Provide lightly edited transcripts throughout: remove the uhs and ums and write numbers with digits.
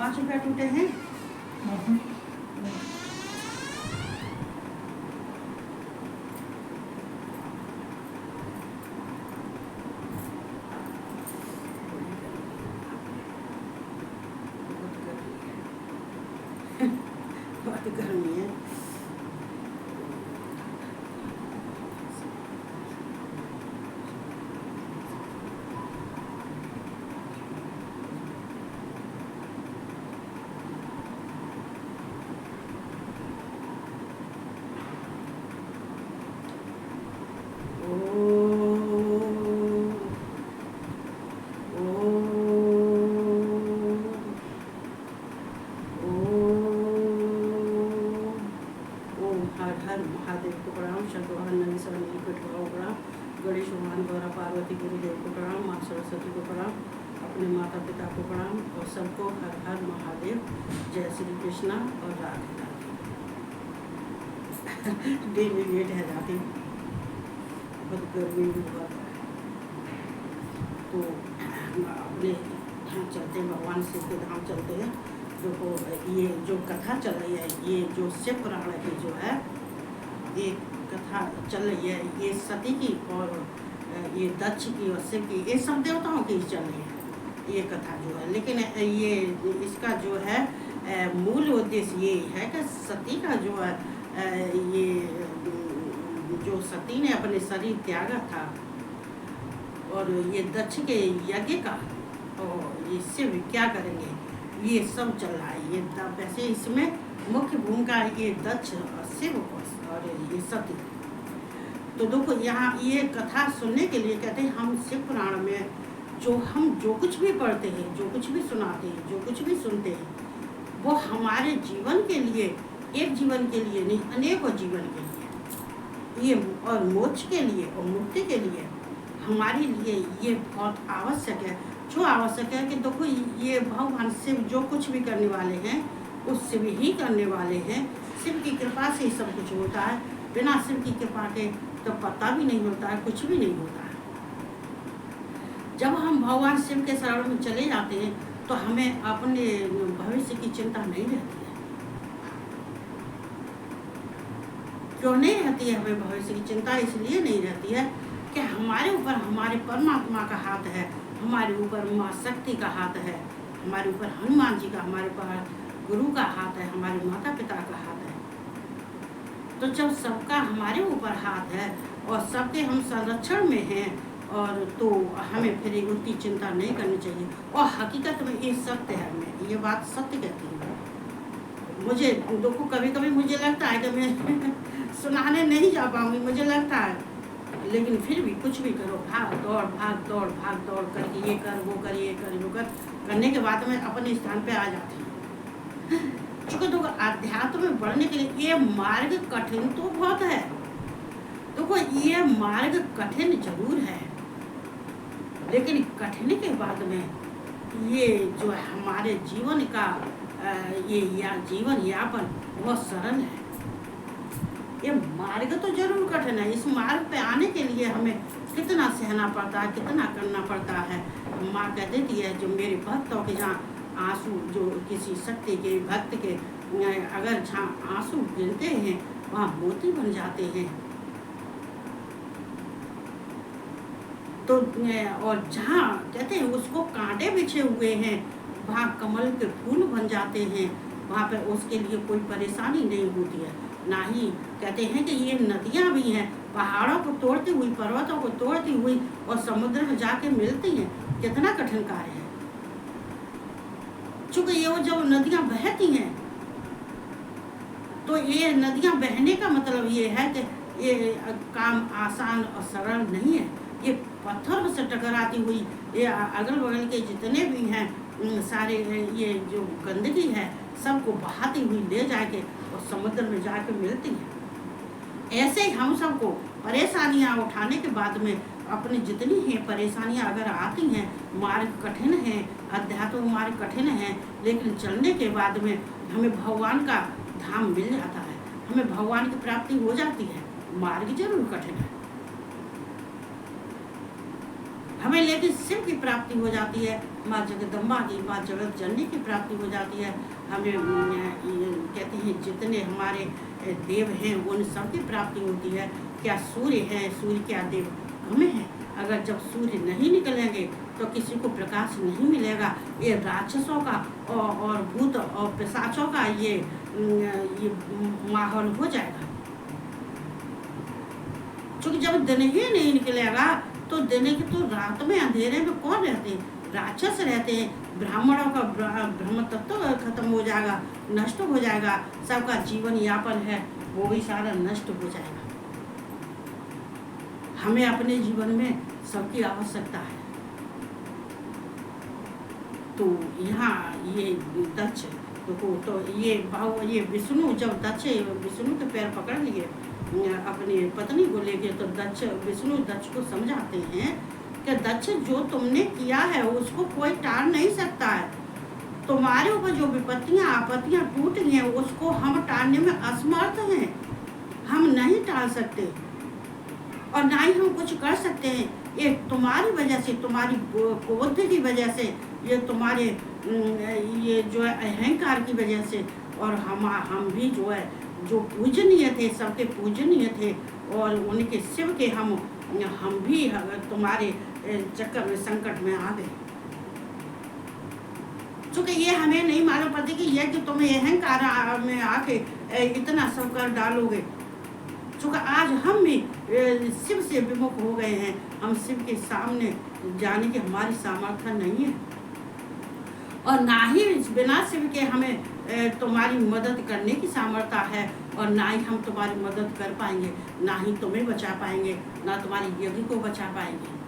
5 रुपया टूटे हैं। बहुत गर्मी है। हर हर महादेव को प्रणाम। शंकर नंदीश्वर नीलकंठ को प्रणाम। गणेश भगवान द्वारा पार्वती गुरुदेव को प्रणाम। माँ सरस्वती को प्रणाम। अपने माता पिता को प्रणाम और सबको हर हर महादेव। जय श्री कृष्णा और राधे राधे। दिन में लेट है जाती, बहुत गर्मी भी बहुत है, तो अपने यहाँ चलते हैं, भगवान शिव के धाम चलते हैं। देखो ये जो कथा चल रही है, ये जो शिव पुराण की जो है ये कथा चल रही है, ये सती की और ये दक्ष की और शिव की, ये सब देवताओं की चल रही है ये कथा जो है। लेकिन ये इसका जो है मूल उद्देश्य ये है कि सती का जो है ये जो सती ने अपने शरीर त्यागा था और ये दक्ष के यज्ञ का, और ये शिव क्या करेंगे, ये सब चल रहा है। ये वैसे इसमें मुख्य भूमिका ये दक्ष और शिव और ये सती। तो देखो यहाँ ये कथा सुनने के लिए कहते हैं हम शिव पुराण में हम जो कुछ भी पढ़ते हैं, जो कुछ भी सुनाते हैं, जो कुछ भी सुनते हैं, वो हमारे जीवन के लिए, एक जीवन के लिए नहीं, अनेकों जीवन के लिए ये और मोक्ष के लिए और मुक्ति के लिए हमारे लिए ये बहुत आवश्यक है। जो आवश्यक है कि देखो ये भगवान शिव जो कुछ भी करने वाले हैं वो शिव ही करने वाले हैं। शिव की कृपा से ही सब कुछ होता है। बिना शिव की कृपा के तो पता भी नहीं होता है, कुछ भी नहीं होता है। जब हम भगवान शिव के शरण में चले जाते हैं तो हमें अपने भविष्य की चिंता नहीं रहती है। क्यों नहीं रहती है हमें भविष्य की चिंता? इसलिए नहीं रहती है कि हमारे ऊपर हमारे परमात्मा का हाथ है, हमारे ऊपर माँ शक्ति का हाथ है, हमारे ऊपर हनुमान जी का, हमारे ऊपर गुरु का हाथ है, हमारे माता पिता का हाथ है। तो जब सबका हमारे ऊपर हाथ है और सबके हम संरक्षण में हैं, और तो हमें फिर उतनी चिंता नहीं करनी चाहिए। और हकीकत में ये सत्य है, मैं ये बात सत्य कहती हूँ। मुझे देखो कभी कभी मुझे लगता है कि मैं सुनाने नहीं जा पाऊंगी, मुझे लगता है, लेकिन फिर भी कुछ भी करो, भाग दौड़ करके ये कर वो कर, ये कर वो कर, करने के बाद में अपने स्थान पे आ जाती हूँ। चूँकि देखो अध्यात्म में बढ़ने के लिए ये मार्ग कठिन तो बहुत है। देखो ये मार्ग कठिन जरूर है, लेकिन कठिन के बाद में ये जो है हमारे जीवन का ये जीवन यापन बहुत सरल है। ये मार्ग तो जरूर कठिन है। इस मार्ग पे आने के लिए हमें कितना सहना पड़ता है, कितना करना पड़ता है। माँ कह देती है जो मेरे भक्तों के जहाँ आंसू, जो किसी शक्ति के भक्त के अगर जहाँ आंसू गिरते हैं वहाँ मोती बन जाते हैं। तो और जहाँ कहते हैं उसको कांटे बिछे हुए हैं वहाँ कमल के फूल बन जाते हैं। वहाँ पर उसके लिए कोई परेशानी नहीं होती है। ना ही कहते हैं कि ये नदियाँ भी हैं, पहाड़ों को तोड़ती हुई, पर्वतों को तोड़ती हुई और समुद्र में जाके मिलती हैं। कितना कठिन कार्य है। चूँकि ये जब नदियाँ बहती हैं तो ये नदियाँ बहने का मतलब ये है कि ये काम आसान और सरल नहीं है। ये पत्थर से टकराती हुई, ये अगल बगल के जितने भी हैं सारे ये जो गंदगी है सबको बहाती हुई ले जाके और समुद्र में जाके मिलती है। ऐसे ही हम सबको परेशानियां उठाने के बाद में अपनी जितनी हैं परेशानियां अगर आती हैं, मार्ग कठिन है, अध्यात्म मार्ग कठिन है, लेकिन चलने के बाद में हमें भगवान का धाम मिल जाता है, हमें भगवान की प्राप्ति हो जाती है। मार्ग जरूर कठिन है, हमें लेकिन शिव की प्राप्ति हो जाती है, माँ जगदम्बा की, माँ जगत जननी की प्राप्ति हो जाती है। हमें ये कहते हैं जितने हमारे देव हैं उन सब की प्राप्ति होती है। क्या सूर्य है, सूर्य क्या देव हमें है? अगर जब सूर्य नहीं निकलेंगे तो किसी को प्रकाश नहीं मिलेगा। ये राक्षसों का और भूत और पिशाचों का ये माहौल हो जाएगा। क्योंकि जब दिन ही नहीं निकलेगा तो दिन की तो रात में अंधेरे में कौन रहते हैं? राक्षस रहते हैं। ब्राह्मणों का ब्रह्म तत्व तो खत्म हो जाएगा, नष्ट हो जाएगा। सबका जीवन यापन है वो भी सारा नष्ट हो जाएगा। हमें अपने जीवन में सबकी आवश्यकता है। तो यहाँ ये दक्ष तो ये विष्णु जब दक्ष विष्णु के पैर पकड़ लिए अपनी पत्नी को लेके, तो विष्णु दक्ष को समझाते हैं कि दक्ष जो तुमने किया है उसको कोई टाल नहीं सकता है। तुम्हारे ऊपर जो विपत्तियां आपत्तियां टूट गई हैं उसको हम टालने में असमर्थ हैं। हम नहीं टाल सकते और ना ही हम कुछ कर सकते हैं। ये तुम्हारी वजह से, तुम्हारी बुद्धि की वजह से, ये तुम्हारे ये जो है अहंकार की वजह से, और हम भी जो है जो पूजनीय थे, सबके पूजनीय थे और उनके शिव के हम भी तुम्हारे चक्कर में संकट में आ गए। चूँकि ये हमें नहीं मालूम पड़ती कि यह कि तुम अहंकार में आके इतना सब कर डालोगे। चूँकि आज हम भी शिव से विमुख हो गए हैं। हम शिव के सामने जाने की हमारी सामर्थ्य नहीं है और ना ही बिना शिव के हमें तुम्हारी मदद करने की सामर्थ्य है, और ना ही हम तुम्हारी मदद कर पाएंगे, ना ही तुम्हें बचा पाएंगे, ना तुम्हारी यज्ञ को बचा पाएंगे।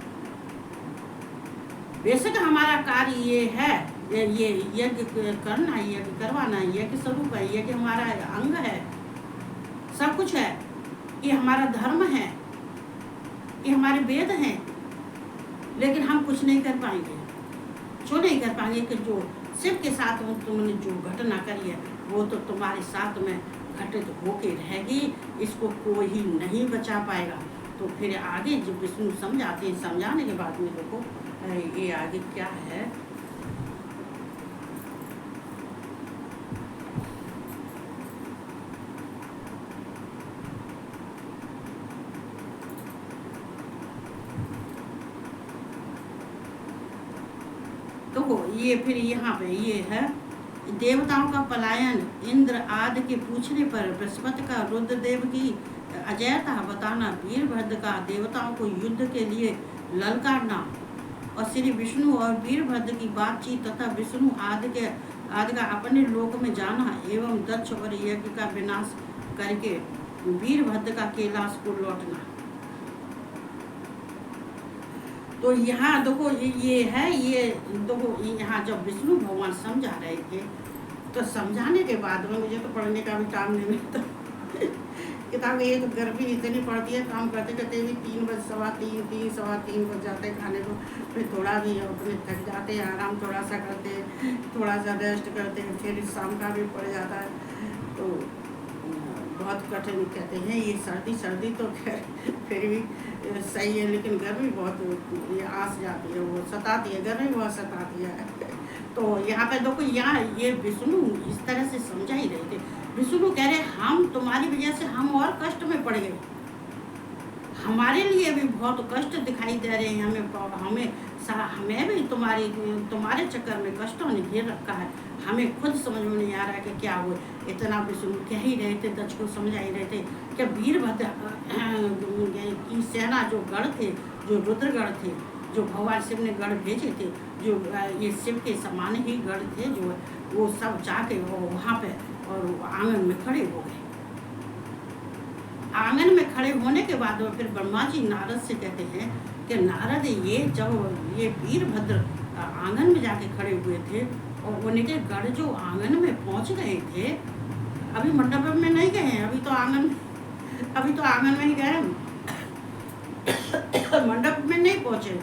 बेशक हमारा कार्य ये है, ये यज्ञ करना, यज्ञ करवाना, यज्ञ स्वरूप है, यज्ञ हमारा अंग है, सब कुछ है। ये हमारा धर्म है, ये हमारे वेद हैं, लेकिन हम कुछ नहीं कर पाएंगे। क्यों नहीं कर पाएंगे? कि जो शिव के साथ तुमने जो घटना करी है वो तो तुम्हारे साथ में घटित होके रहेगी, इसको कोई नहीं बचा पाएगा। तो फिर आगे जब विष्णु समझाते हैं, समझाने के बाद में देखो ये आगे क्या है। तो ये फिर यहाँ पे ये है देवताओं का पलायन। इंद्र आदि के पूछने पर बृहस्पति का रुद्रदेव की अजयता बताना, वीरभद्र का देवताओं को युद्ध के लिए ललकारना, और श्री विष्णु और वीरभद्र की बातचीत तथा विष्णु आदि का अपने लोक में जाना एवं दक्ष और यज्ञ का विनाश करके वीरभद्र का कैलाश को लौटना। तो यहाँ देखो ये है, ये देखो यहाँ जब विष्णु भगवान समझा रहे थे तो समझाने के बाद में मुझे तो पढ़ने का भी टाइम नहीं मिलता। किताब ये तो गर्मी इतनी पड़ती है, काम करते करते भी 3 बजे, सवा तीन बज जाते हैं खाने को। फिर थोड़ा भी अपने थक जाते हैं, आराम थोड़ा सा करते हैं, थोड़ा सा रेस्ट करते हैं, फिर शाम का भी पड़ जाता है। तो बहुत कठिन कहते हैं ये सर्दी तो फिर भी सही है, लेकिन गर्मी बहुत ये आस जाती है, वो सताती है, गर्मी बहुत सताती है। तो यहाँ पे देखो यहाँ ये विष्णु इस तरह से समझा ही रहे थे। विष्णु कह रहे हम तुम्हारी वजह से हम और कष्ट में पड़ गए, हमारे लिए भी बहुत कष्ट दिखाई दे रहे हैं, हमें भी तुम्हारे चक्कर में कष्टों ने घेर रखा है। हमें खुद समझ में नहीं आ रहा है कि क्या हो। इतना विष्णु कह ही रहे थे, दक्ष को समझा ही रहे थे कि वीरभद्र की सेना जो गढ़ थे, जो रुद्रगढ़ थे, जो भगवान शिव ने गढ़ भेजे थे, जो ये शिव के समान ही गढ़ थे, जो वो सब जाके वहाँ पे और आंगन में खड़े हो गए। आंगन में खड़े होने के बाद फिर ब्रह्मा जी नारद से कहते हैं कि नारद ये जब ये वीरभद्र आंगन में जाके खड़े हुए थे और उनके गढ़ जो आंगन में पहुंच गए थे, अभी मंडप में नहीं गए हैं, अभी तो आंगन में ही गए, मंडप में नहीं पहुंचे।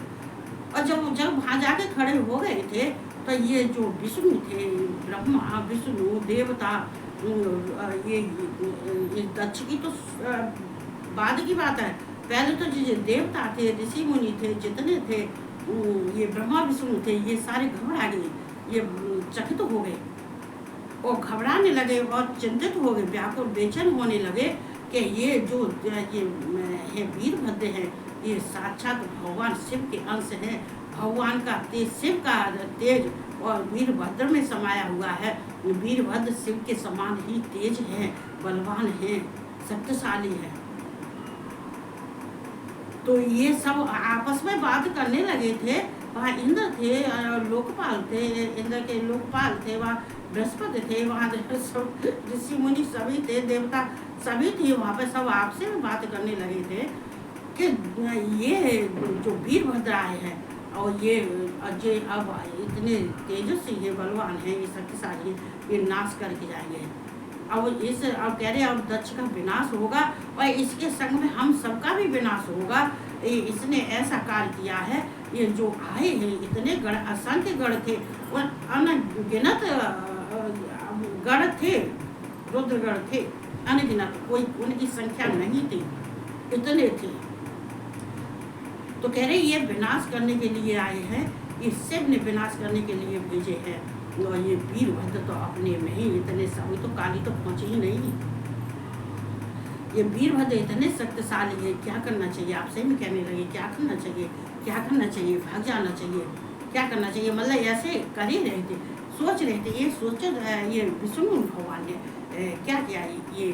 और जब वहाँ जाके खड़े हो गए थे तो ये जो विष्णु थे, ब्रह्मा विष्णु देवता, ये दक्ष की तो बाद की बात है। पहले तो जो देवता थे, ऋषि मुनि थे, जितने थे ये ब्रह्मा विष्णु थे, ये सारे घबरा गए, ये चकित हो गए और घबराने लगे और चिंतित हो गए, व्याकुल बेचैन होने लगे कि ये जो ये वीरभद्र हैं, ये साक्षात भगवान शिव के अंश हैं। भगवान का तेज, शिव का तेज और वीरभद्र में समाया हुआ है। वीरभद्र शिव के समान ही तेज हैं, बलवान हैं, शक्तिशाली हैं। तो ये सब आपस में बात करने लगे थे। वहाँ इंद्र थे, लोकपाल थे, इंद्र के लोकपाल थे, वहाँ बृहस्पति थे, वहाँ सब ऋषि मुनि सभी थे, देवता सभी थे वहाँ पे। सब आपसे में बात करने लगे थे कि ये जो वीरभद्र आए हैं और ये अजय अब इतने तेजस्वी है, बलवान है, ये शक्तिशाली है, ये नाश करके जाएंगे। अब कह रहे अब दक्ष का विनाश होगा और इसके संग में हम सबका भी विनाश होगा। इसने ऐसा कार्य किया है। ये जो आए हैं इतने गण, असंख्य गण थे और अनगिनत गण थे, रुद्रगण थे अनगिनत, कोई उनकी संख्या नहीं थी, इतने थे। तो कह रहे ये विनाश करने के लिए आए हैं, ये शिव ने विनाश करने के लिए भेजे हैं। और ये वीरभद्र तो अपने में ही इतने सभी, तो काली तो पहुंचे ही नहीं। ये वीरभद्र इतने शक्तिशाली है, क्या करना चाहिए? आप सही में कहने लगे क्या करना चाहिए, क्या करना चाहिए? भाग जाना चाहिए, क्या करना चाहिए? मतलब ऐसे कर ही रहे थे, सोच रहे थे। ये सोच ये विष्णु भगवान ने क्या किया, ये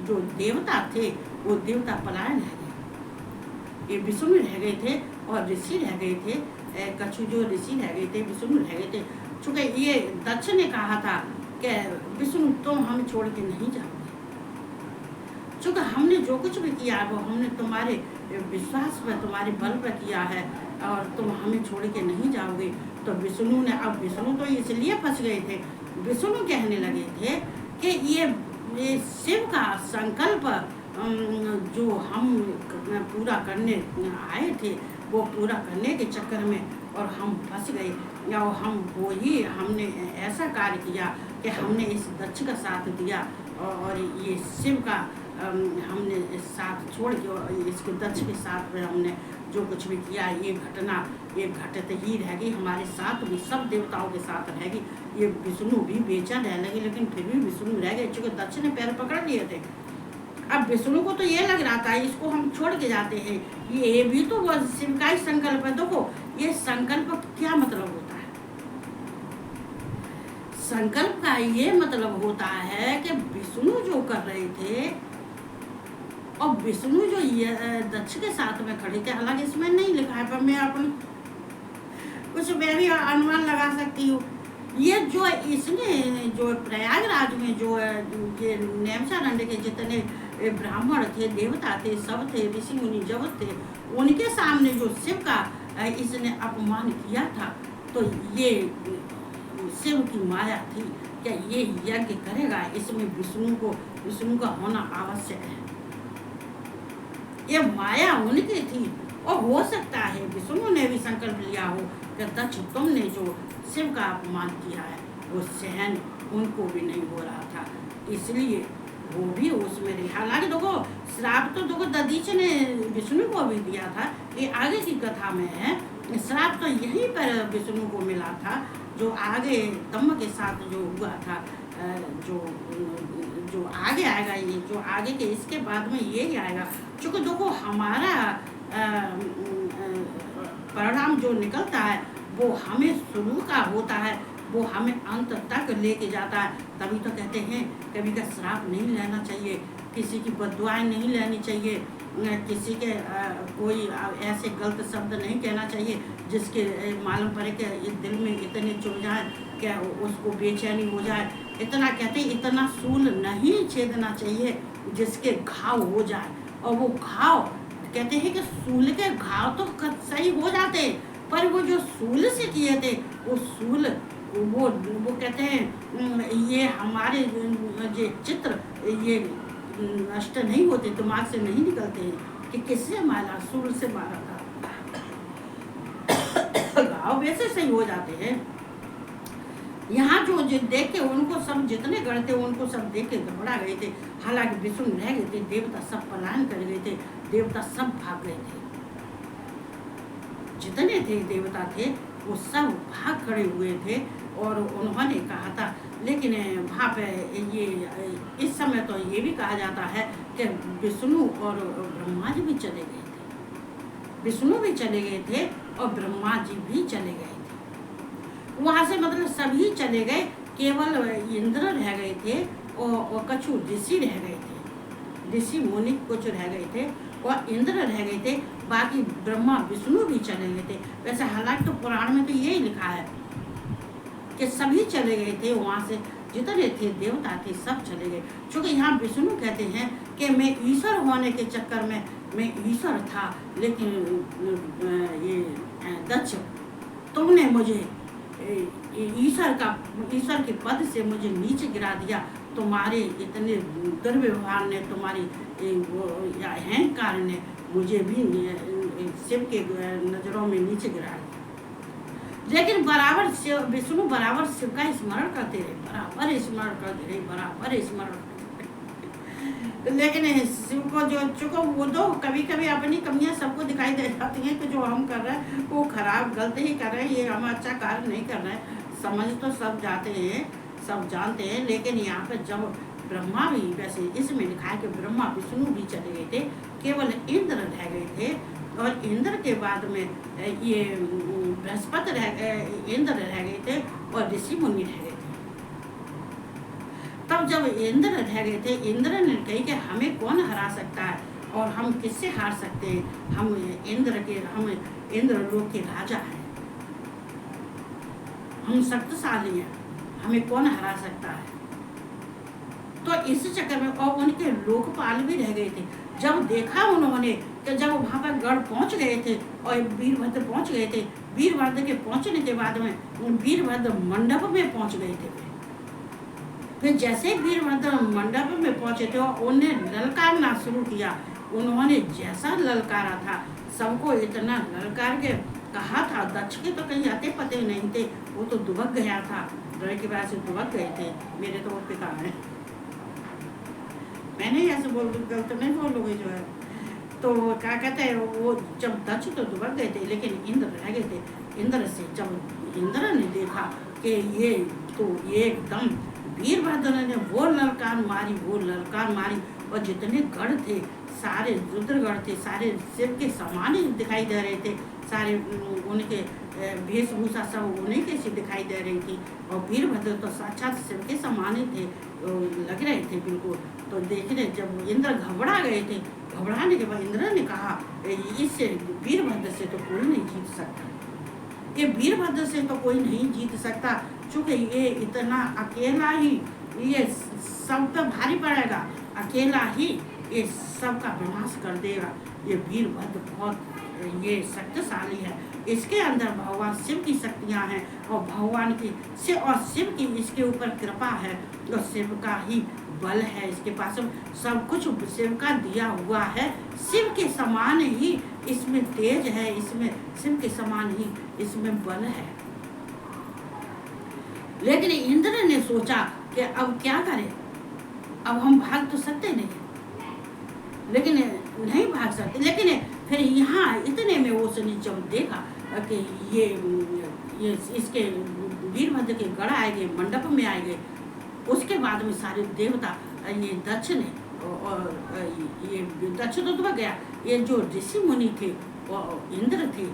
जो देवता थे वो देवता पलायन रह गए, ये विष्णु रह गए थे और ऋषि रह गए थे। कछु जो ऋषि रह गए थे, विष्णु रह गए थे। चूँकि ये दक्ष ने कहा था कि विष्णु तुम हमें छोड़ के नहीं जाओगे, चूँकि हमने जो कुछ भी किया वो हमने तुम्हारे विश्वास पर, तुम्हारे बल पर किया है और तुम हमें छोड़ के नहीं जाओगे। तो विष्णु ने, अब विष्णु तो इसलिए फंस गए थे, विष्णु कहने लगे थे कि ये शिव का संकल्प जो हम पूरा करने आए थे वो पूरा करने के चक्कर में और हम फंस गए, या हम वो ही हमने ऐसा कार्य किया कि हमने इस दक्ष का साथ दिया और ये शिव का हमने साथ छोड़ के और इसके दक्ष के साथ में हमने जो कुछ भी किया, ये घटना ये घटते ही रहेगी, हमारे साथ भी सब देवताओं के साथ रहेगी। ये विष्णु भी बेचैन रहने लगे, लेकिन फिर भी विष्णु रह गए, चूँकि दक्ष ने पैर पकड़ लिए थे। अब विष्णु को तो ये लग रहा था इसको हम छोड़ के जाते हैं, ये भी तो वो शिव का ही संकल्प है। देखो ये संकल्प क्या मतलब होता है? संकल्प का ये मतलब होता है कि विष्णु जो कर रहे थे और विष्णु जो दक्ष के साथ में खड़े थे, हालांकि इसमें नहीं लिखा है पर मैं अपन कुछ मैं भी अनुमान लगा सकती हूँ। ये जो इसने जो प्रयागराज में जो ये नैमिषारण्य के जितने ब्राह्मण थे, देवता थे, सब थे, ऋषि मुनि जगत थे, उनके सामने जो शिव का इसने अपमान किया था, तो ये शिव की माया थी। क्या ये यज्ञ करेगा, इसमें विष्णु का होना आवश्यक है। ये माया उनकी थी और हो सकता है विष्णु ने भी संकल्प लिया हो कि दक्ष तुमने जो शिव का अपमान किया है वो सहन उनको भी नहीं हो रहा था, इसलिए वो भी उसमें रही। हालांकि देखो श्राप तो देखो दधीच ने विष्णु को भी दिया था, ये आगे की कथा में है। श्राप तो यहीं पर विष्णु को मिला था, जो आगे दम्म के साथ जो हुआ था, जो आगे आएगा, ये जो आगे के इसके बाद में ये ही आएगा। चूँकि देखो हमारा परिणाम जो निकलता है वो हमें शुरू का होता है, वो हमें अंत तक लेके जाता है। तभी तो कहते हैं कभी का श्राप नहीं लेना चाहिए, किसी की बददुआएं नहीं लेनी चाहिए, किसी के कोई ऐसे गलत शब्द नहीं कहना चाहिए जिसके मालूम पड़े कि दिल में इतने चुभ जाए कि उसको बेचैनी हो जाए। इतना कहते हैं इतना सूल नहीं छेदना चाहिए जिसके घाव हो जाए, और वो घाव कहते हैं कि सूल के घाव तो सही हो जाते, पर वो जो सूल से किए थे वो सूल वो कहते हैं ये हमारे ये चित्र ये नष्ट नहीं होते, दिमाग से नहीं निकलते हैं कि किससे मारा, सूल से मारा था। घाव वैसे सही हो जाते हैं। यहाँ जो देख के उनको सब जितने गढ़ थे उनको सब देख के घबरा गए थे। हालांकि विष्णु रह गए थे, देवता सब पलायन कर गए थे, देवता सब भाग गए थे। जितने थे देवता थे वो सब भाग खड़े हुए थे और उन्होंने कहा था। लेकिन वहाँ पे ये इस समय तो ये भी कहा जाता है कि विष्णु और ब्रह्मा जी भी चले गए थे, विष्णु भी चले गए थे और ब्रह्मा जी भी चले गए थे। वहाँ से मतलब सभी चले गए, केवल इंद्र रह गए थे और कछु ऋषि रह गए थे, ऋषि मुनि कुछ रह गए थे और इंद्र रह गए थे, बाकी ब्रह्मा विष्णु भी चले गए थे। वैसे हालांकि तो पुराण में तो यही लिखा है कि सभी चले गए थे, वहाँ से जितने थे देवता थे सब चले गए। क्योंकि यहाँ विष्णु कहते हैं कि मैं ईश्वर होने के चक्कर में मैं ईश्वर था, लेकिन ये दक्ष तुमने मुझे ईश्वर के पद से मुझे नीचे गिरा दिया। तुम्हारे इतने दुर्व्यवहार ने, तुम्हारी अहंकार ने मुझे भी शिव के नजरों में नीचे गिरा दिया। लेकिन बराबर विष्णु बराबर शिव का स्मरण करते रहे, बराबर स्मरण करते रहे, बराबर स्मरण करते रहे। लेकिन शिव को जो चुको वो तो कभी कभी अपनी कमियां सबको दिखाई दे जाती हैं कि जो हम कर रहे हैं वो खराब गलत ही कर रहे हैं, ये हम अच्छा कार्य नहीं कर रहे हैं। समझ तो सब जाते हैं, सब जानते हैं, लेकिन यहाँ पे जब ब्रह्मा भी, वैसे इसमें लिखा है कि ब्रह्मा विष्णु भी चले गए थे, केवल इंद्र रह गए थे। और इंद्र के बाद में ये बृहस्पति इंद्र रह गए थे और ऋषि मुनि रह गए थे। तब जब इंद्र रह गए थे, इंद्र ने कही कि हमें कौन हरा सकता है और हम किससे हार सकते हैं, हम इंद्र लोक के राजा हैं, हम शक्तिशाली हैं, हमें कौन हरा सकता है। तो इस चक्कर में और उनके लोकपाल भी रह गए थे। जब देखा उन्होंने कि जब वहाँ पर गढ़ पहुँच गए थे और वीरभद्र पहुँच गए थे, वीरभद्र के पहुँचने के बाद में वीरभद्र मंडप में पहुँच गए थे। फिर जैसे वीरभद्र मंडप में पहुँचे थे और उन्हें ललकारना शुरू किया। उन्होंने जैसा ललकारा था, सबको इतना ललकार के कहा था। दक्ष के तो कहीं आते पते नहीं थे, वो तो दुबक गया था, डर की वजह से दुबक गए थे। मेरे तो वो पिता है, मैंने ऐसे बोल गलत नहीं बोलूँगी जो है। तो क्या कहते हैं, वो जब दक्ष तो दुबक गए थे, लेकिन इंद्र रह गए थे। इंद्र से जब इंद्र ने देखा कि ये तो ये एकदम वीरभद्र ने वो ललकार मारी और जितने गढ़ थे सारे रुद्रगढ़ थे, सारे शिव के समान ही दिखाई दे रहे थे, सारे उनके वेशभूषा सब उन्हीं के से दिखाई दे रही थी। और वीरभद्र तो साक्षात शिव के समान ही थे, लग रहे थे बिल्कुल। तो देखने जब इंद्र घबरा गए थे, घबराने के बाद इंद्र ने कहा इससे वीरभद्र से तो कोई नहीं जीत सकता, ये वीरभद्र से तो कोई नहीं जीत सकता, चूँकि ये इतना अकेला ही ये सब पे भारी पड़ेगा, अकेला ही ये सब का विनाश कर देगा। ये वीरभद्र बहुत ये शक्तिशाली है, इसके अंदर भगवान शिव की शक्तियाँ हैं और भगवान की शिव की इसके ऊपर कृपा है और शिव का ही बल है, इसके पास सब कुछ शिव का दिया हुआ है। शिव के समान ही इसमें तेज है, इसमें शिव के समान ही इसमें बल है। लेकिन इंद्र ने सोचा कि अब क्या करें, अब हम भाग तो सकते नहीं, लेकिन नहीं भाग सकते। लेकिन फिर यहाँ इतने में उसने जब देखा कि ये इसके वीरभद्र के गढ़ आए गए, मंडप में आए गए, उसके बाद में सारे देवता ये दक्ष ने और ये दक्ष तो दुबक गया, ये जो ऋषि मुनि थे और इंद्र थे,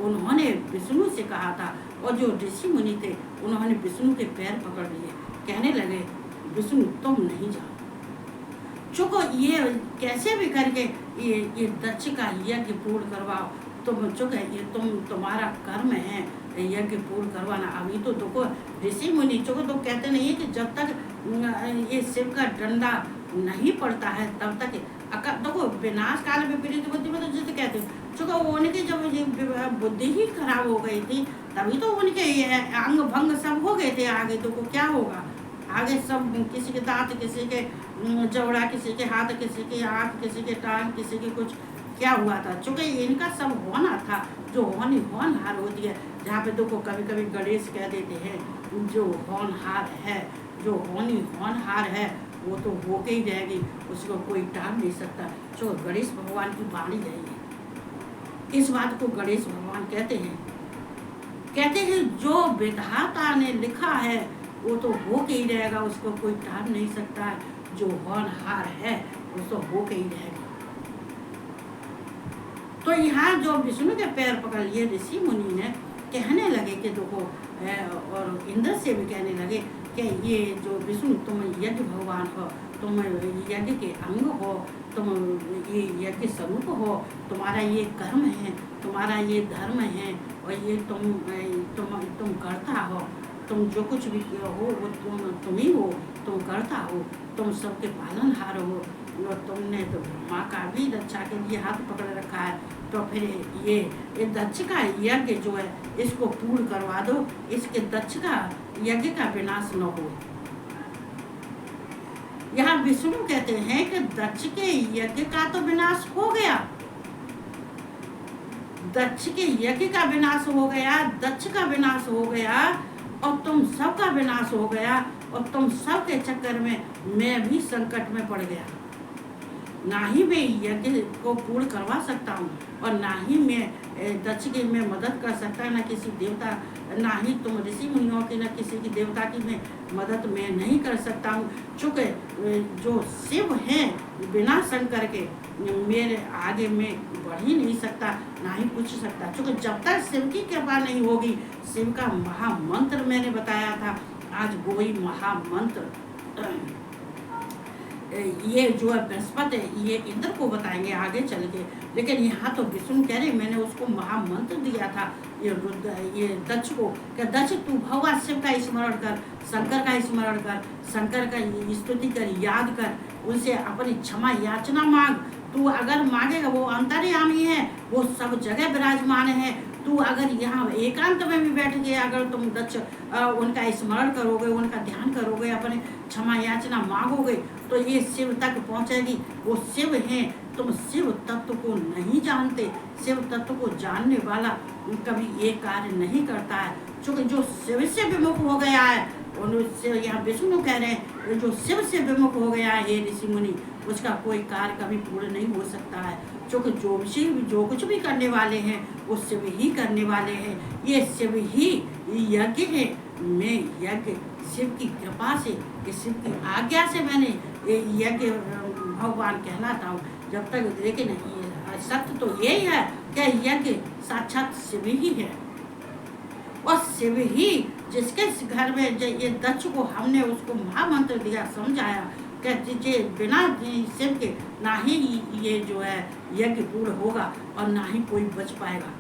उन्होंने विष्णु से कहा था, और जो ऋषि मुनि थे उन्होंने विष्णु के पैर पकड़ लिए, कहने लगे विष्णु तुम नहीं जाओ, चुको ये कैसे भी करके ये दक्ष का यज्ञ पूर्ण करवाओ, तुम चुके ये तुम्हारा कर्म है यज्ञ पूर्ण करवाना। अभी तो देखो ऋषि मुनि चुको तो कहते नहीं है कि जब तक ये शिव का डंडा नहीं पड़ता है तब तक देखो विनाश काल में पीड़ित बुद्धि में तो जैसे कहते चुको उनकी जब ये बुद्धि ही खराब हो गई थी तभी तो उनके अंग भंग सब हो गए थे। आगे तो क्या होगा, आगे सब किसी के दांत, किसी के जबड़ा, किसी के हाथ, किसी की आँख, किसी के टांग, किसी के कुछ क्या हुआ था। चूँकि इनका सब होना था, जो होनहार होती है, जहाँ पे देखो कभी कभी गणेश कह देते हैं जो होनहार है, जो होनहार है वो तो होके ही रहेगी, उसको कोई टाल नहीं सकता। जो गणेश भगवान की वाणी है इस बात को गणेश भगवान कहते हैं जो विधाता ने लिखा है वो तो हो के ही रहेगा, उसको कोई टाल नहीं सकता है। जो होनहार है वो तो हो के ही रहेगा। तो यहाँ जो विष्णु के पैर पकड़ लिए ऋषि मुनि ने कहने लगे कि देखो, और इंद्र से भी कहने लगे कि ये जो विष्णु तुम यज्ञ भगवान हो, तुम यज्ञ के अंग हो, तुम ये यज्ञ स्वरूप हो, तुम्हारा ये कर्म है, तुम्हारा ये धर्म है, और ये तुम करता हो, तुम जो कुछ भी हो वो तुम ही हो, तुम करता हो, तुम सबके पालनहार हो, और तुमने तो ब्रह्मा का भी रक्षा के लिए हाथ पकड़ रखा है। तो फिर ये दक्ष का यज्ञ जो है इसको पूर्ण करवा दो, इसके दक्ष का यज्ञ का विनाश न हो। यहाँ विष्णु कहते हैं कि दक्ष के यज्ञ का तो विनाश हो गया, दक्ष के यज्ञ का विनाश हो गया, दक्ष का विनाश हो गया, और तुम सबका विनाश हो गया, और तुम सबके चक्कर में मैं भी संकट में पड़ गया। ना ही मैं यज्ञ को पूर्ण करवा सकता हूँ, और ना ही मैं दक्ष की मैं मदद कर सकता, ना किसी देवता, ना ही तुम ऋषि मुनियों की, ना किसी की देवता की मैं मदद मैं नहीं कर सकता हूँ। चूँकि जो शिव हैं बिना शंकर के मेरे आगे मैं बढ़ ही नहीं सकता, ना ही पूछ सकता। चूँकि जब तक शिव की कृपा नहीं होगी, शिव का महामंत्र मैंने बताया था, आज वही महामंत्र ये जो है बृहस्पति ये इंद्र को बताएंगे आगे चल के। लेकिन यहाँ तो विष्णु कह रहे मैंने उसको महामंत्र दिया था ये दक्ष को, कि दक्ष तू भगवान शिव का स्मरण कर, शंकर का स्मरण कर, शंकर का स्तुति कर, याद कर, उनसे अपनी क्षमा याचना मांग। तू अगर मांगेगा, वो अंतर्यामी है, वो सब जगह विराजमान है। तू अगर यहाँ एकांत में भी बैठ के अगर तुम दक्ष उनका स्मरण करोगे, उनका ध्यान करोगे, अपने क्षमा याचना मांगोगे, तो ये शिव तक पहुँचेगी। वो शिव हैं, तुम शिव तत्व को नहीं जानते। शिव तत्व को जानने वाला कभी ये कार्य नहीं करता है। क्योंकि जो शिव से विमुख हो गया है, उनसे यहाँ विष्णु कह रहे हैं, जो शिव से विमुख हो गया है हे ऋषि मुनि, उसका कोई कार्य कभी पूर्ण नहीं हो सकता है। क्योंकि जो कुछ भी करने वाले हैं वो शिव ही करने वाले हैं। ये शिव ही यज्ञ है। मैं यज्ञ शिव की कृपा से, शिव की आज्ञा से मैंने यज्ञ भगवान कहलाता हूँ। जब तक, लेकिन सत्य तो यही है कि यज्ञ साक्षात शिव ही है, और शिव ही जिसके घर में ये दक्ष को हमने उसको महामंत्र दिया, समझाया कि बिना शिव के ना ही ये जो है यज्ञ पूर्ण होगा, और ना ही कोई बच पाएगा।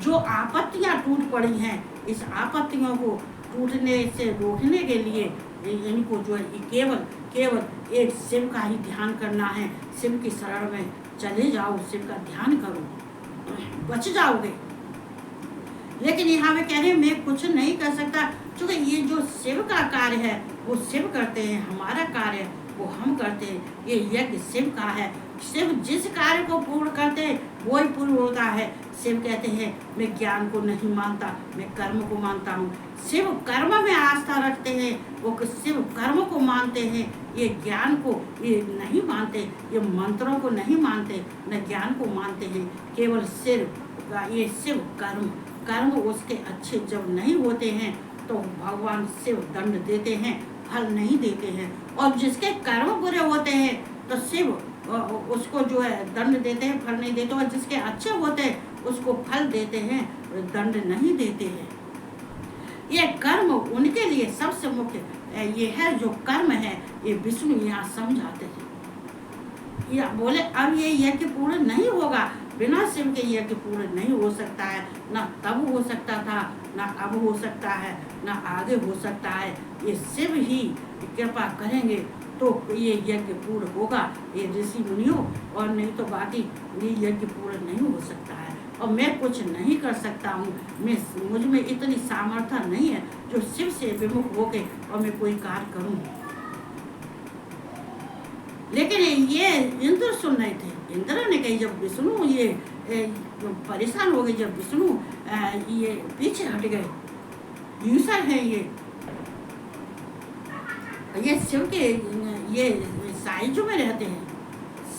जो आपत्तियां टूट पड़ी हैं, इस आपत्तियों को टूटने से रोकने के लिए इनको जो है केवल एक शिव का ही ध्यान करना है। शिव की शरण में चले जाओ, शिव का ध्यान करो, बच जाओगे। लेकिन यहाँ वे कह रहे हैं मैं कुछ नहीं कर सकता, क्योंकि ये जो शिव का कार्य है वो शिव करते हैं, हमारा कार्य वो हम करते हैं। ये यज्ञ शिव का है। शिव जिस कार्य को पूर्ण करते हैं वो ही पूर्ण होता है। शिव कहते हैं मैं ज्ञान को नहीं मानता, मैं कर्म को मानता हूँ। शिव कर्म में आस्था रखते हैं, वो शिव कर्म को मानते हैं। ये ज्ञान को ये नहीं मानते, ये मंत्रों को नहीं मानते, न ज्ञान को मानते हैं। केवल शिव ये शिव कर्म उसके अच्छे जब नहीं होते हैं तो भगवान शिव दंड देते हैं, फल नहीं देते हैं। और जिसके कर्म बुरे होते हैं तो शिव उसको जो है दंड देते हैं, फल नहीं देते। और जिसके अच्छे होते हैं उसको फल देते हैं, दंड नहीं देते हैं। ये कर्म उनके लिए सबसे मुख्य ये है। जो कर्म है ये विष्णु यहाँ समझाते हैं। या बोले अब ये यज्ञ पूर्ण नहीं होगा, बिना शिव के यज्ञ पूर्ण नहीं हो सकता है। ना तब हो सकता था, ना अब हो सकता है, ना आगे हो सकता है। ये शिव ही कृपा करेंगे तो ये यज्ञ पूर्ण होगा, ये ऋषि मुनियों, और नहीं तो बाकी ये यज्ञ पूर्ण नहीं हो सकता है। और मैं कुछ नहीं कर सकता हूँ, मुझ में इतनी सामर्थ्य नहीं है जो शिव से विमुख होके और मैं कोई कार्य करूँ। लेकिन ये इंद्र सुन रहे थे। इंद्र ने कही जब विष्णु ये परेशान हो गए, जब विष्णु ये पीछे हट गए, यूसर है ये शिव के ये साइजों में रहते हैं।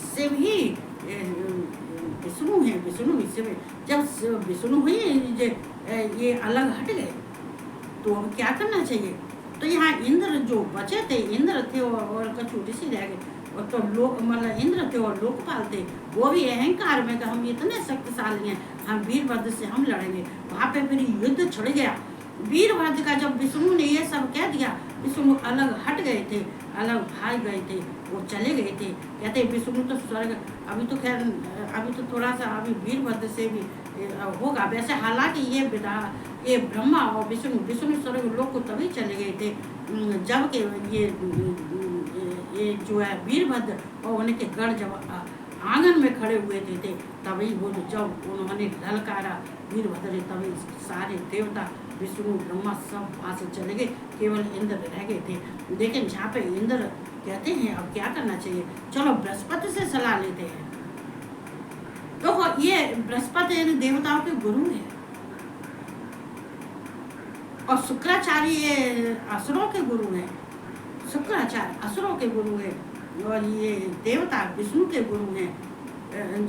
शिव ही विष्णु है, विष्णु शिव। जब विष्णु हुई ये अलग हट गए तो अब क्या करना चाहिए? तो यहाँ इंद्र जो बचे थे, इंद्र थे और कछु ऋषि रह गए, और तो लोक मतलब इंद्र थे और लोकपाल थे, वो भी अहंकार में कि हम इतने शक्तिशाली हैं, हम वीरभद्र से हम लड़ेंगे। वहाँ पे फिर युद्ध छिड़ गया। वीरभद्र का जब विष्णु ने ये सब कह दिया, विष्णु अलग हट गए थे, अलग भाग गए थे, वो चले गए थे। कहते विष्णु तो स्वर्ग, अभी तो खैर अभी तो थोड़ा सा अभी वीरभद्र से भी होगा वैसे। हालांकि ये ब्रह्मा और विष्णु स्वर्ग लोक को तभी चले गए थे जब के ये जो है वीरभद्र और उनके गढ़ जब आंगन में खड़े हुए थे तभी वो जब उन्होंने ललकारा वीरभद्र, तभी सारे देवता विष्णु ब्रह्मा सब वहाँ से चले गए, केवल इंद्र रह गए थे। लेकिन जहाँ पे इंद्र कहते हैं अब क्या करना चाहिए, चलो बृहस्पति से सलाह लेते हैं। तो ये बृहस्पति देवताओं के गुरु है और शुक्राचार्य ये असुरों के गुरु हैं। शुक्राचार्य असुरों के गुरु है और ये देवता विष्णु के गुरु हैं,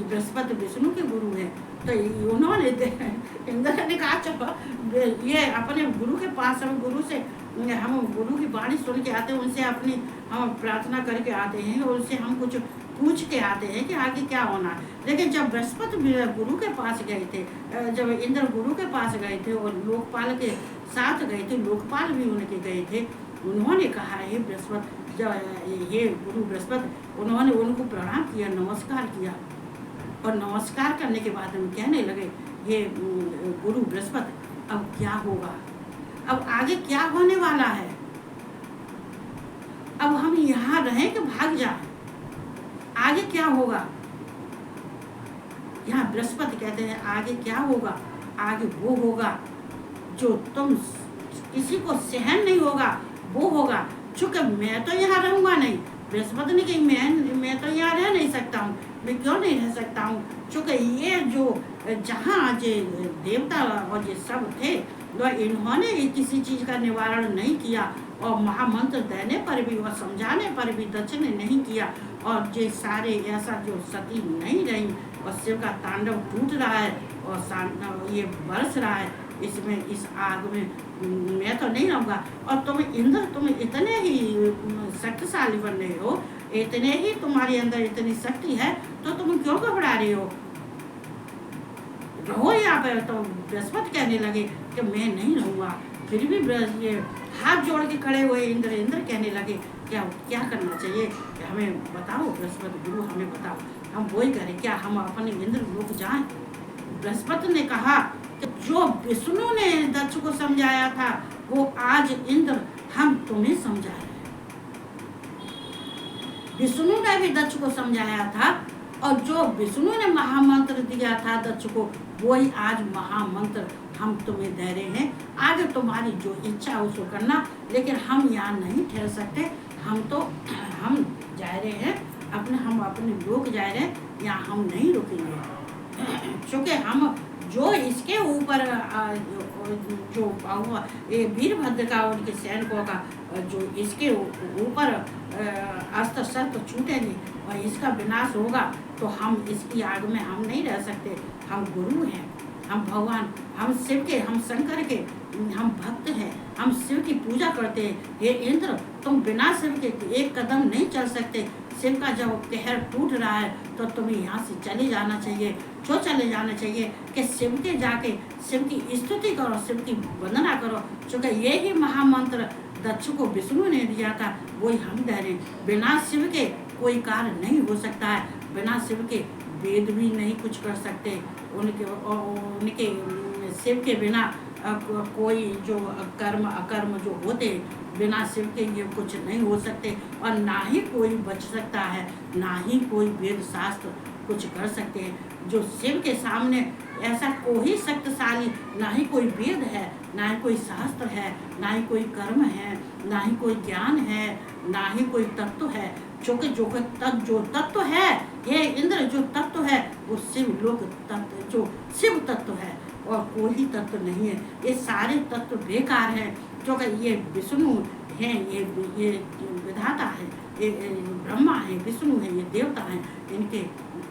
बृहस्पति विष्णु के गुरु हैं। तो उन्होंने इंद्र ने कहा चलो ये अपने गुरु के पास, हम गुरु से हम गुरु की वाणी सुन के आते हैं, उनसे अपनी हम प्रार्थना करके आते हैं और उनसे हम कुछ पूछ के आते हैं कि आगे क्या होना है। लेकिन जब बृहस्पति गुरु के पास गए थे, जब इंद्र गुरु के पास गए थे और लोकपाल के साथ गए थे, लोकपाल भी उनके गए थे, उन्होंने कहा हे बृहस्पति, जब ये गुरु बृहस्पति, उन्होंने उनको प्रणाम किया, नमस्कार किया और नमस्कार करने के बाद हम कहने लगे ये गुरु बृहस्पति अब क्या होगा, अब आगे क्या होने वाला है, अब हम यहाँ रहें कि भाग जाए, आगे क्या होगा। यहाँ बृहस्पति कहते हैं आगे क्या होगा, आगे वो होगा जो तुम किसी को सहन नहीं होगा, वो होगा। चूंकि मैं तो यहाँ रहूंगा नहीं, बृहस्पति ने कही मैं तो यहाँ रह नहीं सकता हूँ, मैं क्यों नहीं रह सकता हूँ, चूंकि ये जो जहाँ जो देवता और ये सब थे इन्होंने किसी चीज का निवारण नहीं किया और महामंत्र देने पर भी और समझाने पर भी दक्ष ने नहीं किया, और ये सारे ऐसा जो सती नहीं रही और शिव का तांडव टूट रहा है और ये बरस रहा है, इसमें इस आग में मैं तो नहीं रहूँगा। और तुम इंद्र तुम इतने ही शक्तिशाली बन रहे हो, इतने ही तुम्हारे अंदर इतनी शक्ति है, तो तुम क्यों घबरा रहे हो, रहो यहाँ पे। तो बृहस्पति कहने लगे कि मैं नहीं रहूँगा। फिर भी ये हाथ जोड़ के खड़े हुए इंद्र कहने लगे क्या करना चाहिए, हमें बताओ बृहस्पति गुरु, हमें बताओ, हम वही करें, क्या हम अपने इंद्र लोक जाएं। बृहस्पति ने कहा कि जो विष्णु ने दक्ष को समझाया था वो आज इंद्र हम तुम्हें समझा रहे हैं। विष्णु ने भी दक्ष को समझाया था और जो विष्णु ने महामंत्र दिया था दक्ष को, वही आज महामंत्र हम तुम्हें दे रहे हैं। आगे तुम्हारी जो इच्छा उसको करना, लेकिन हम यहाँ नहीं ठहर सकते, हम जा रहे हैं हम अपने लोक जा रहे हैं, यहाँ हम नहीं रुकेंगे। क्योंकि हम जो इसके ऊपर जो ये वीरभद्र का उनके सैनिकों का जो इसके ऊपर अस्त्र शस्त्र छूटेंगे और इसका विनाश होगा, तो हम इसकी आग में हम नहीं रह सकते। हम गुरु हैं, हम भगवान, हम शिव के, हम शंकर के हम भक्त हैं, हम शिव की पूजा करते हैं। हे इंद्र तुम बिना शिव के एक कदम नहीं चल सकते। शिव का जब कहर टूट रहा है तो तुम्हें यहाँ से चले जाना चाहिए। क्यों चले जाना चाहिए कि शिव के जाके शिव की स्तुति करो, शिव की वंदना करो, क्योंकि ये ही महामंत्र दक्ष को विष्णु ने दिया था, वही हम दे रहे हैं। बिना शिव के कोई कार्य नहीं हो सकता है, बिना शिव के वेद भी नहीं कुछ कर सकते, उनके शिव के बिना कोई जो कर्म अकर्म जो होते बिना शिव के ये कुछ नहीं हो सकते, और ना ही कोई बच सकता है, ना ही कोई वेद शास्त्र कुछ कर सकते हैं। जो शिव के सामने ऐसा कोई शक्तिशाली, ना ही कोई वेद है, ना ही कोई शास्त्र है, ना ही कोई कर्म है, ना ही कोई ज्ञान है, ना ही कोई तत्व है। क्योंकि जो तत्व है, ये इंद्र जो तत्व है वो शिव लोक तत्व, जो शिव तत्व है और कोई तत्व नहीं है। ये सारे तत्व बेकार हैं, क्योंकि ये विष्णु हैं, ये विधाता है, ये ब्रह्मा है, विष्णु है, ये देवता हैं, इनके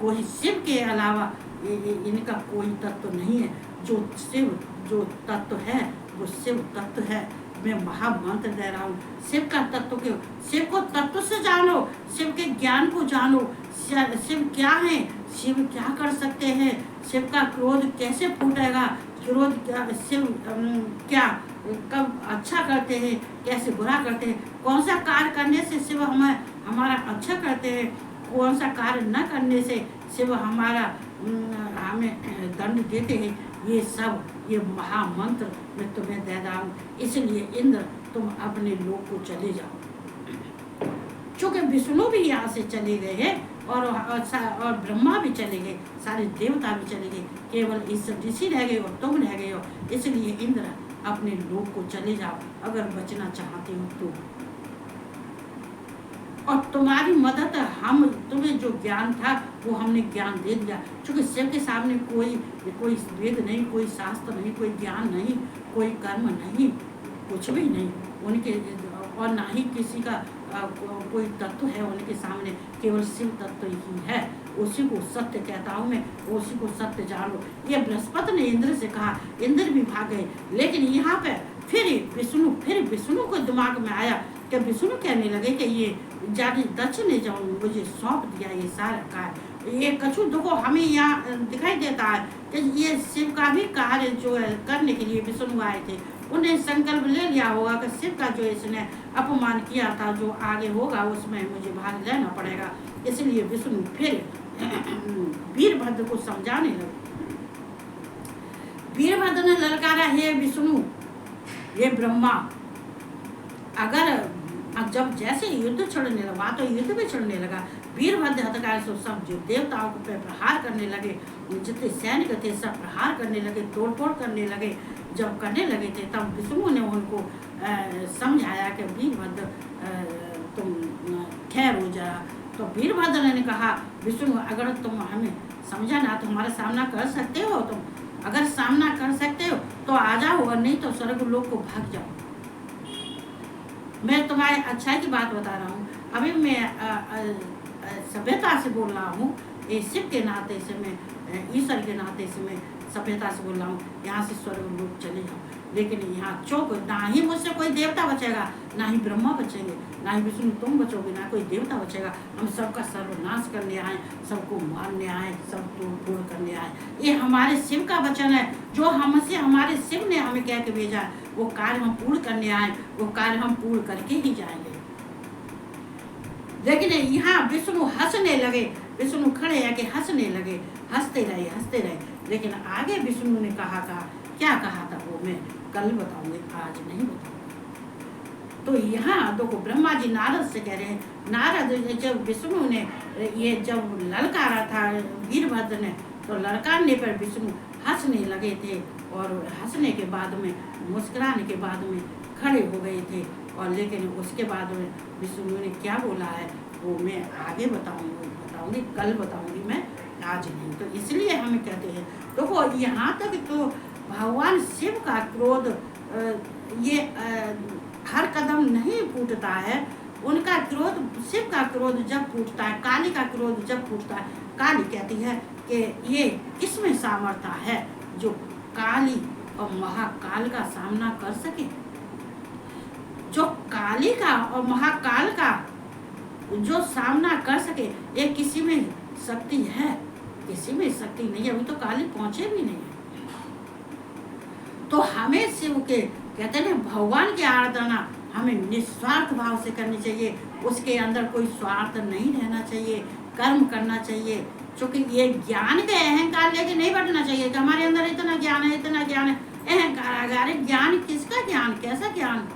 कोई शिव के अलावा इनका कोई तत्व नहीं है। जो शिव जो तत्व है वो शिव तत्व है। मैं महामंत्र दे रहा हूँ, शिव का तत्व के, शिव को तत्व से जानो, शिव के ज्ञान को जानो। शिव क्या है, शिव क्या कर सकते हैं, शिव का क्रोध कैसे फूटेगा, क्रोध क्या, शिव क्या कब अच्छा करते हैं, कैसे बुरा करते हैं, कौन सा कार्य करने से शिव हमारा अच्छा करते हैं, कौन सा कार्य न करने से शिव हमारा हमें दंड देते हैं। ये सब ये महामंत्र मैं तुम्हें दे रहा हूँ। इसलिए इंद्र तुम अपने लोक को चले जाओ। चूँकि विष्णु भी यहाँ से चले गए हैं और ब्रह्मा भी चले गए, सारे देवता भी चले गए, केवल इस ऋषि रह गए और तुम रह गए हो। इसलिए इंद्र अपने लोक को चले जाओ अगर बचना चाहते हो तो। और तुम्हारी मदद हम, तुम्हें जो ज्ञान था वो हमने ज्ञान दे दिया। क्योंकि शिव के सामने कोई वेद नहीं, कोई शास्त्र नहीं, कोई ज्ञान नहीं, कोई कर्म नहीं, कुछ भी नहीं उनके, और ना ही किसी का कोई तत्व है उनके सामने, केवल शिव तत्व ही है। उसी को सत्य कहता हूँ मैं, उसी को सत्य जानो। ये बृहस्पति ने इंद्र से कहा, इंद्र भी भाग गए। लेकिन यहाँ पे फिर विष्णु को दिमाग में आया कि विष्णु कहने लगे कि ये जाके दक्ष ने जो मुझे सौंप दिया ये सारा कार्य, ये कछु देखो हमें यहाँ दिखाई देता है कि ये शिव का भी कार्य जो है करने के लिए विष्णु आए थे। उन्हें संकल्प ले लिया होगा कि शिव का जो इसने अपमान किया था, जो आगे होगा उसमें मुझे भाग लेना पड़ेगा। इसलिए विष्णु फिर वीरभद्र को समझाने लगे। वीरभद्र ने ललकारा, हे विष्णु, ये ब्रह्मा, अगर जब जैसे युद्ध छिड़ने लगा तो युद्ध भी छिड़ने लगा। वीरभद्र हथकार से सब जो देवताओं पे प्रहार करने लगे, जितने सैनिक थे सब प्रहार करने लगे, तोड़फोड़ करने लगे। जब करने लगे थे तब विष्णु ने उनको समझाया कि वीरभद्र तुम ठहर हो जा। तो वीरभद्र ने कहा, विष्णु अगर तुम हमें समझा ना तो हमारा सामना कर सकते हो, तुम अगर सामना कर सकते हो तो आ जाओ, और नहीं तो स्वर्ग लोक को भाग जाओ। मैं तुम्हारे अच्छाई की बात बता रहा हूँ। अभी मैं सभ्यता से बोल रहा हूँ, ये शिव के नाते से मैं, ईश्वर के नाते से मैं सभ्यता से बोल रहा हूँ। यहाँ से स्वर्ग लोक चले जाओ। लेकिन यहाँ चौक, ना ही मुझसे कोई देवता बचेगा, ना ही ब्रह्मा बचेंगे, ना ही विष्णु तुम बचोगे, ना कोई देवता बचेगा। हम सबका सर्वनाश करने आए, सबको मारने आए, सब तोड़ करने आए। ये हमारे शिव का वचन है, जो हमसे हमारे शिव ने हमें कह के भेजा है। वो कार्य हम पूर्ण करने आए, वो कार्य हम पूर्ण करके ही जाएंगे। लेकिन यहाँ विष्णु हंसने लगे, विष्णु खड़े आके हंसने लगे, हंसते रहे। लेकिन आगे विष्णु ने कहा था, क्या कहा था वो मैं कल बताऊंगी, आज नहीं बताऊंगी। तो यहाँ देखो ब्रह्मा जी नारद से कह रहे हैं, नारद जब विष्णु ने ये जब ललकारा था वीरभद्र ने, तो ललकारने पर विष्णु हंसने लगे थे, और हंसने के बाद में, मुस्कुराने के बाद में खड़े हो गए थे। और लेकिन उसके बाद में विष्णु ने क्या बोला है वो मैं आगे बताऊंगी, कल बताऊंगी मैं, आज नहीं। तो इसलिए हमें कहते हैं, देखो यहाँ तक तो भगवान शिव का क्रोध ये हर कदम नहीं फूटता है। उनका क्रोध, शिव का क्रोध जब फूटता है, काली का क्रोध जब फूटता है, काली कहती है कि ये किसमें सामर्थ्य है जो काली और महाकाल का सामना कर सके। जो काली का और महाकाल का जो सामना कर सके, ये किसी में शक्ति है? किसी में शक्ति नहीं है, अभी तो काली पहुंचे भी नहीं है। तो हमें शिव के कहते हैं भगवान की आराधना हमें निस्वार्थ भाव से करनी चाहिए। उसके अंदर कोई स्वार्थ नहीं रहना चाहिए, कर्म करना चाहिए। क्योंकि ये ज्ञान के अहंकार लेके नहीं बढ़ना चाहिए कि हमारे अंदर इतना ज्ञान है, इतना ज्ञान है। अहंकार, अरे ज्ञान किसका ज्ञान, कैसा ज्ञान?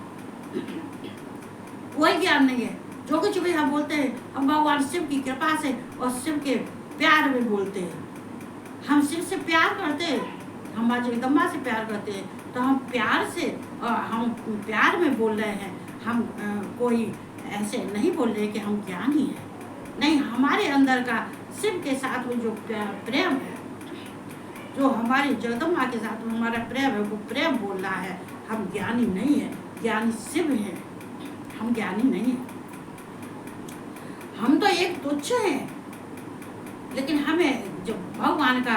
कोई ज्ञान नहीं है। जो कुछ भी हम बोलते हैं, हम भगवान शिव की कृपा से और शिव के प्यार में बोलते हैं। हम शिव से प्यार करते हैं, हम माँ जगदम्बा से प्यार करते हैं, तो हम प्यार से, और हम प्यार में बोल रहे हैं। हम कोई ऐसे नहीं बोल रहे कि हम ज्ञानी हैं। नहीं, हमारे अंदर का शिव के साथ में जो प्रेम है, जो हमारी जगदम्बा के साथ में हमारा प्रेम है, वो प्रेम बोल रहा है। हम ज्ञानी नहीं है, ज्ञानी शिव है, हम ज्ञानी नहीं है। हम तो एक तुच्छ हैं, लेकिन हमें जो भगवान का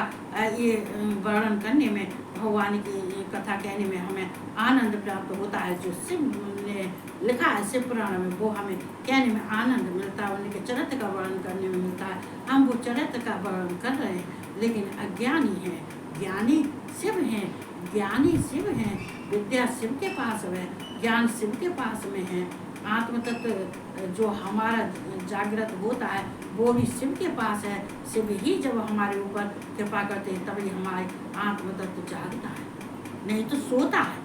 ये वर्णन करने में, भगवान की ये कथा कहने में हमें आनंद प्राप्त होता है। जो शिव ने लिखा है शिव पुराण में, वो हमें कहने में आनंद मिलता है, उनके चरित्र का वर्णन करने में मिलता है। हम वो चरित्र का वर्णन कर रहे हैं, लेकिन अज्ञानी हैं। ज्ञानी शिव हैं, ज्ञानी शिव हैं, विद्या शिव के पास है, ज्ञान शिव के पास में है। आत्म तत्व जो हमारा जागृत होता है वो भी शिव के पास है। शिव ही जब हमारे ऊपर कृपा करते हैं तभी हमारे आत्म तत्व जागता है, नहीं तो सोता है।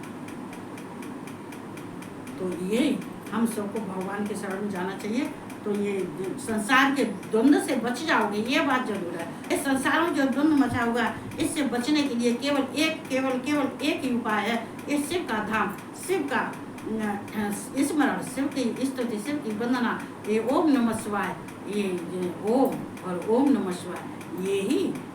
तो ये हम सबको भगवान के शरण में जाना चाहिए। तो ये संसार के द्वंद्व से बच जाओगे, ये बात जरूर है। इस संसार में जो द्वंद्व मचा हुआ है, इससे बचने के लिए केवल एक ही उपाय है। ये शिव का धाम, शिव का स्मरण, शिव की स्तुति, शिव की वंदना, ये ओम नमः शिवाय, ये ओम और ओम नमः शिवाय,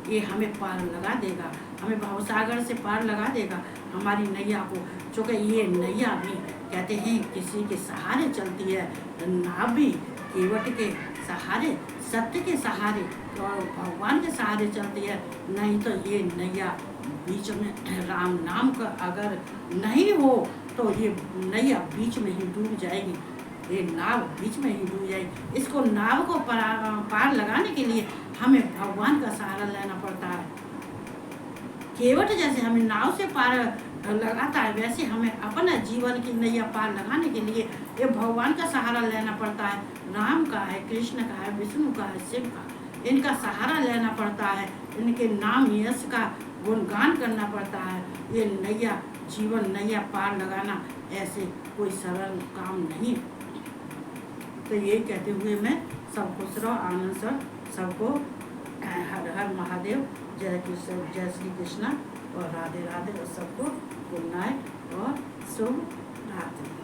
ये हमें पार लगा देगा, हमें भवसागर से पार लगा देगा हमारी नैया को। चूँकि ये नैया भी कहते हैं किसी के सहारे चलती है, नाव भी केवट के सहारे, सत्य के सहारे और भगवान के सहारे चलती है। नहीं तो ये नैया बीच में राम नाम का अगर नहीं हो तो ये नैया बीच में ही डूब जाएगी, ये नाव बीच में ही डूब जाएगी। इसको नाव को पार लगाने के लिए हमें भगवान का सहारा लेना पड़ता है। केवट जैसे हमें नाव से पार लगाता है, वैसे हमें अपना जीवन की नैया पार लगाने के लिए ये भगवान का सहारा लेना पड़ता है। राम का है, कृष्ण का है, विष्णु का है, शिव का, इनका सहारा लेना पड़ता है। इनके नाम यश का गुणगान करना पड़ता है। ये नैया, जीवन नैया पार लगाना ऐसे कोई सरल काम नहीं। तो ये कहते हुए मैं सब खुश रहो, आनंद से सबको हर हर महादेव, जय कृष्ण, जय श्री कृष्णा और राधे राधे, और सबको गुड नाइट और शुभ रात्रि।